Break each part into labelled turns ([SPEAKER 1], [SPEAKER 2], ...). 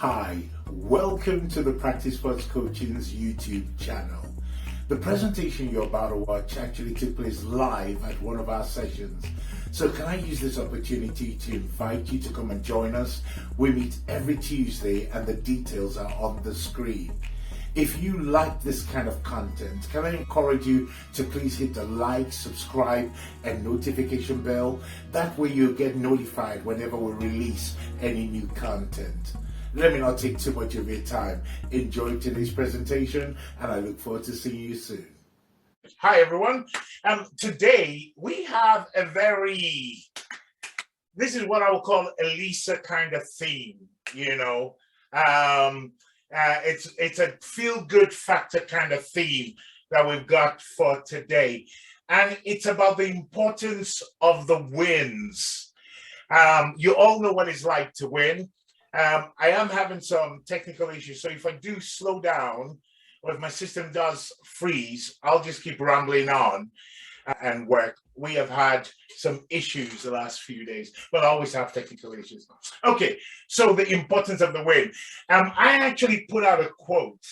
[SPEAKER 1] Hi, welcome to the Practice Sports Coaching's YouTube channel. The presentation you're about to watch actually took place live at one of our sessions. So can I use this opportunity to invite you to come and join us? We meet every Tuesday and the details are on the screen. If you like this kind of content, can I encourage you to please hit the like, subscribe, and notification bell? That way you'll get notified whenever we release any new content. Let me not take too much of your time. Enjoy today's presentation, and I look forward to seeing you soon. Hi, everyone. Today we have this is what I would call a Lisa kind of theme, it's a feel-good factor kind of theme that we've got for today. And it's about the importance of the wins. You all know what it's like to win. I am having some technical issues, so if I do slow down or if my system does freeze, I'll just keep rambling on and work. We have had some issues the last few days, but I always have technical issues. Okay, so the importance of the win. I actually put out a quote.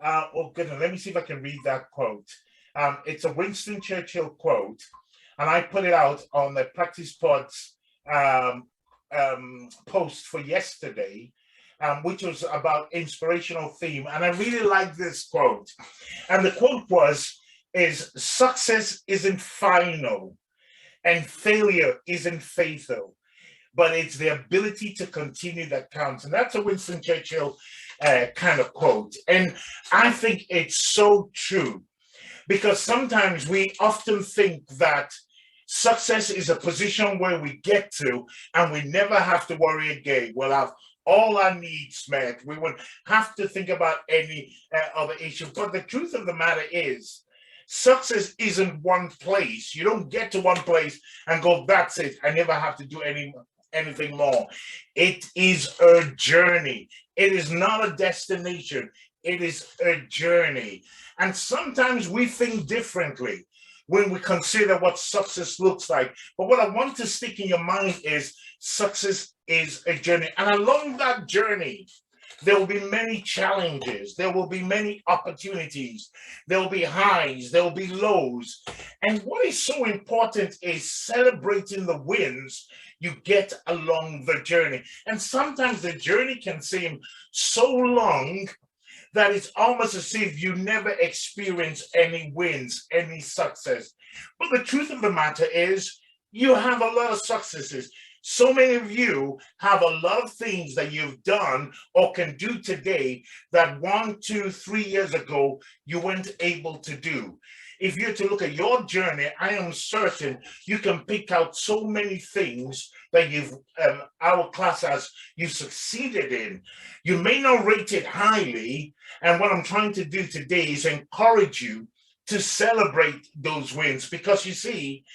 [SPEAKER 1] Oh goodness, let me see if I can read that quote. It's a Winston Churchill quote, and I put it out on the Practice Pods post for yesterday, which was about inspirational theme, and I really like this quote. And the quote is success isn't final and failure isn't fatal, but it's the ability to continue that counts. And that's a Winston Churchill kind of quote, and I think it's so true, because sometimes we often think that success is a position where we get to and we never have to worry again. We'll have all our needs met. We won't have to think about any other issue. But the truth of the matter is, success isn't one place. You don't get to one place and go, that's it, I never have to do anything more. It is a journey. It is not a destination. It is a journey. And sometimes we think differently when we consider what success looks like. But what I want to stick in your mind is success is a journey. And along that journey, there will be many challenges. There will be many opportunities. There will be highs. There will be lows. And what is so important is celebrating the wins you get along the journey. And sometimes the journey can seem so long that it's almost as if you never experience any wins, any success. But the truth of the matter is, you have a lot of successes. So many of you have a lot of things that you've done or can do today that 1, 2, 3 years ago you weren't able to do. If you're to look at your journey, I am certain you can pick out so many things that our class has you've succeeded in. You may not rate it highly, and what I'm trying to do today is encourage you to celebrate those wins, because you see,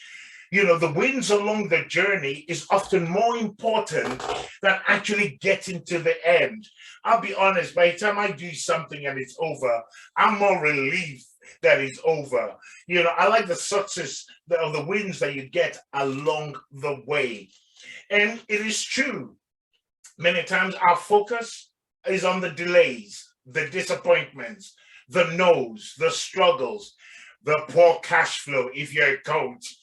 [SPEAKER 1] the wins along the journey is often more important than actually getting to the end. I'll be honest, by the time I do something and it's over, I'm more relieved that it's over. I like the success of the wins that you get along the way. And it is true, many times our focus is on the delays, the disappointments, the no's, the struggles, the poor cash flow if you're a coach.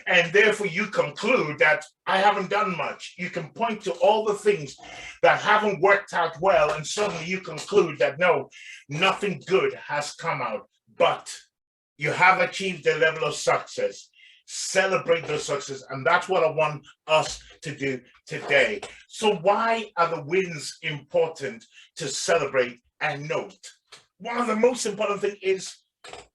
[SPEAKER 1] And therefore you conclude that I haven't done much. You can point to all the things that haven't worked out well, and suddenly you conclude that no, nothing good has come out. But you have achieved a level of success. Celebrate the success, and that's what I want us to do today. So why are the wins important to celebrate and note? One of the most important things is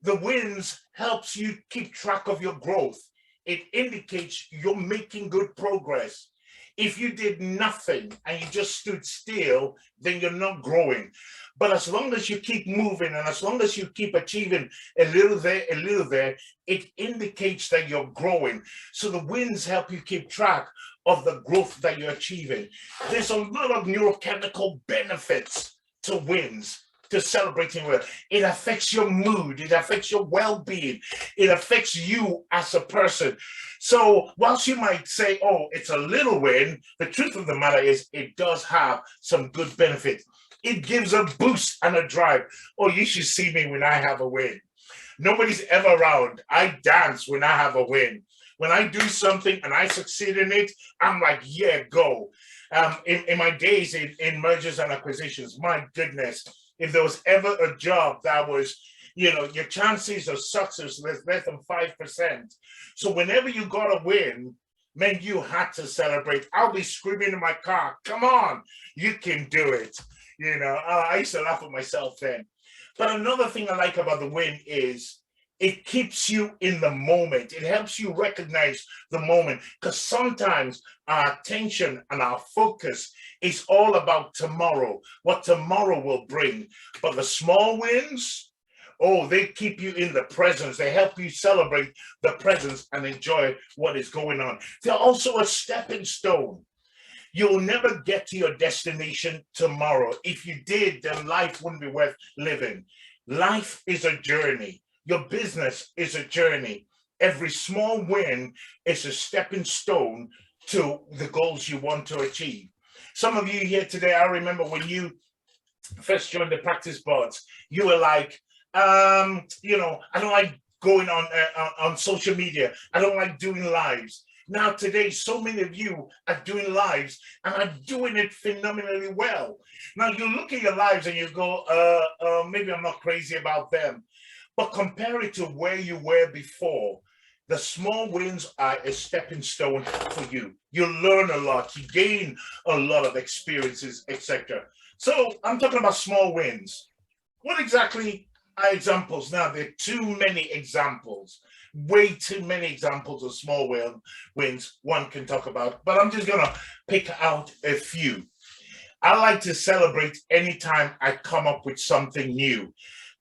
[SPEAKER 1] the wins helps you keep track of your growth. It indicates you're making good progress. If you did nothing and you just stood still, then you're not growing. But as long as you keep moving and as long as you keep achieving a little there, it indicates that you're growing. So the wins help you keep track of the growth that you're achieving. There's a lot of neurochemical benefits to wins. to celebrating well. It affects your mood. It affects your well-being. It affects you as a person. So whilst you might say, oh, it's a little win, the truth of the matter is it does have some good benefits. It gives a boost and a drive. Oh, you should see me when I have a win. Nobody's ever around. I dance when I have a win. When I do something and I succeed in it, I'm like, yeah, go. In my days in mergers and acquisitions, my goodness, if there was ever a job that was, your chances of success was less than 5%. So whenever you got a win, man, you had to celebrate. I'll be screaming in my car, come on, you can do it. I used to laugh at myself then. But another thing I like about the win is it keeps you in the moment. It helps you recognize the moment, because sometimes our attention and our focus is all about tomorrow, what tomorrow will bring. But the small wins, oh, they keep you in the presence. They help you celebrate the presence and enjoy what is going on. They're also a stepping stone. You'll never get to your destination tomorrow. If you did, then life wouldn't be worth living. Life is a journey. Your business is a journey. Every small win is a stepping stone to the goals you want to achieve. Some of you here today, I remember when you first joined the practice boards, you were like, I don't like going on social media. I don't like doing lives. Now today, so many of you are doing lives and are doing it phenomenally well. Now you look at your lives and you go, maybe I'm not crazy about them. But compare it to where you were before. The small wins are a stepping stone for you. You learn a lot, you gain a lot of experiences, etc. So I'm talking about small wins. What exactly are examples? Now, there are too many examples, way too many examples of small wins one can talk about, but I'm just going to pick out a few. I like to celebrate anytime I come up with something new.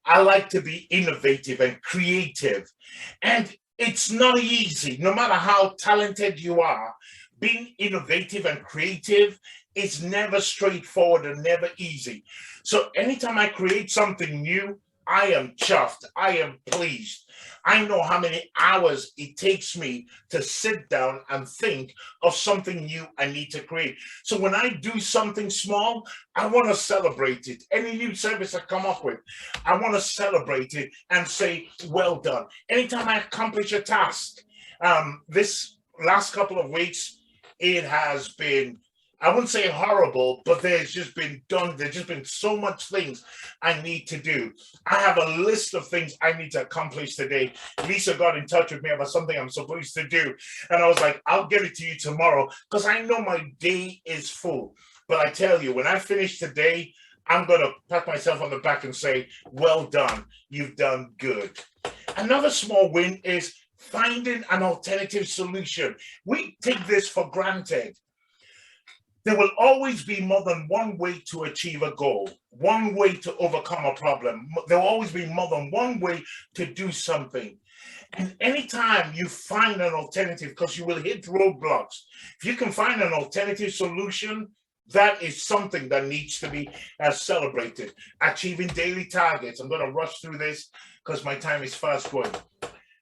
[SPEAKER 1] I like to be innovative and creative. And it's not easy, no matter how talented you are. Being innovative and creative is never straightforward and never easy. So anytime I create something new, I am chuffed. I am pleased. I know how many hours it takes me to sit down and think of something new I need to create. So when I do something small, I want to celebrate it. Any new service I come up with, I want to celebrate it and say, well done. Anytime I accomplish a task, this last couple of weeks, it has been, I wouldn't say horrible, but there's just been so much things I need to do. I have a list of things I need to accomplish today. Lisa got in touch with me about something I'm supposed to do. And I was like, I'll get it to you tomorrow because I know my day is full. But I tell you, when I finish today, I'm going to pat myself on the back and say, well done. You've done good. Another small win is finding an alternative solution. We take this for granted. There will always be more than one way to achieve a goal, one way to overcome a problem. There will always be more than one way to do something. And anytime you find an alternative, because you will hit roadblocks, if you can find an alternative solution, that is something that needs to be celebrated. Achieving daily targets. I'm going to rush through this because my time is fast going.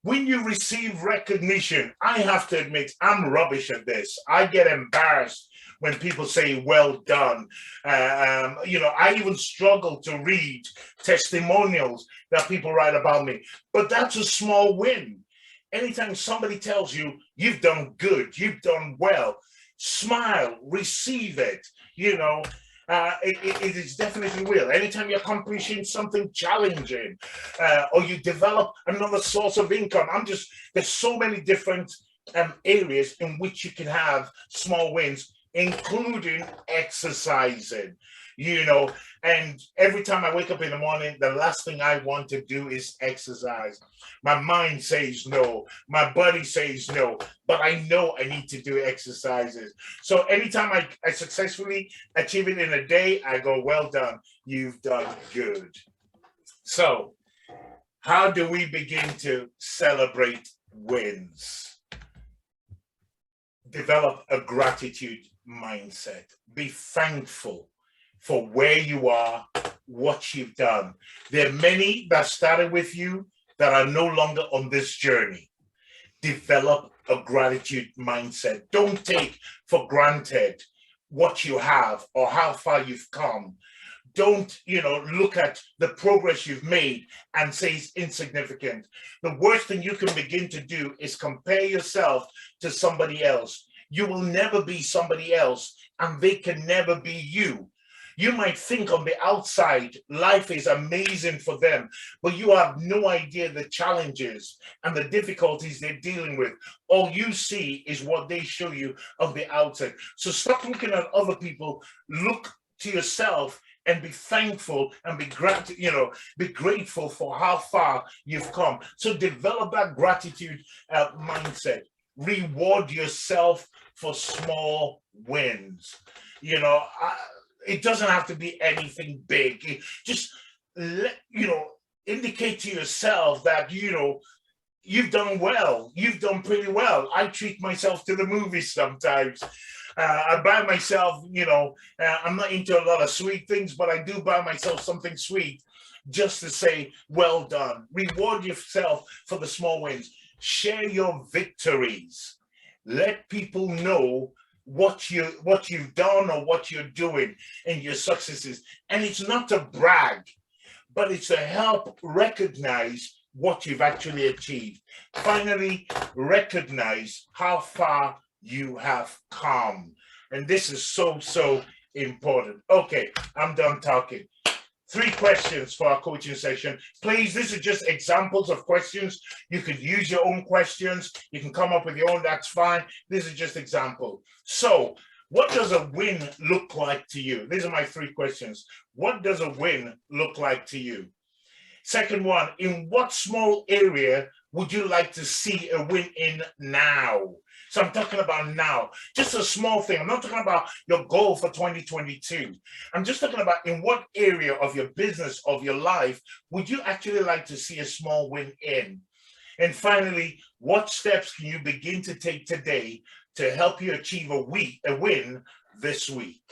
[SPEAKER 1] When you receive recognition, I have to admit, I'm rubbish at this. I get embarrassed when people say, well done. I even struggle to read testimonials that people write about me. But that's a small win. Anytime somebody tells you, you've done good, you've done well, smile, receive it, it is definitely real. Anytime you're accomplishing something challenging or you develop another source of income, there's so many different areas in which you can have small wins, including exercising, and every time I wake up in the morning, the last thing I want to do is exercise. My mind says no, my body says no, but I know I need to do exercises. So anytime I successfully achieve it in a day, I go, well done, you've done good. So how do we begin to celebrate wins? Develop a gratitude mindset. Be thankful for where you are, what you've done. There are many that started with you that are no longer on this journey. Develop a gratitude mindset. Don't take for granted what you have or how far you've come. Don't, look at the progress you've made and say it's insignificant. The worst thing you can begin to do is compare yourself to somebody else. You will never be somebody else, and they can never be you. You might think on the outside life is amazing for them, but you have no idea the challenges and the difficulties they're dealing with. All you see is what they show you on the outside. So stop looking at other people, look to yourself and be thankful and be grateful for how far you've come. So develop that gratitude mindset. Reward yourself for small wins. It doesn't have to be anything big. Just indicate to yourself that you've done well. You've done pretty well. I treat myself to the movies sometimes. I buy myself, I'm not into a lot of sweet things, but I do buy myself something sweet just to say, well done. Reward yourself for the small wins. Share your victories. Let people know what you've done or what you're doing and your successes. And it's not to brag, but it's to help recognize what you've actually achieved. Finally, recognize how far you have come. And this is so important. Okay, I'm done talking. 3 questions for our coaching session. Please, these are just examples of questions. You could use your own questions. You can come up with your own, that's fine. These are just examples. So, what does a win look like to you? These are my 3 questions. What does a win look like to you? Second one, in what small area would you like to see a win in now? So I'm talking about now, just a small thing. I'm not talking about your goal for 2022. I'm just talking about in what area of your business, of your life, would you actually like to see a small win in? And finally, what steps can you begin to take today to help you achieve a win this week?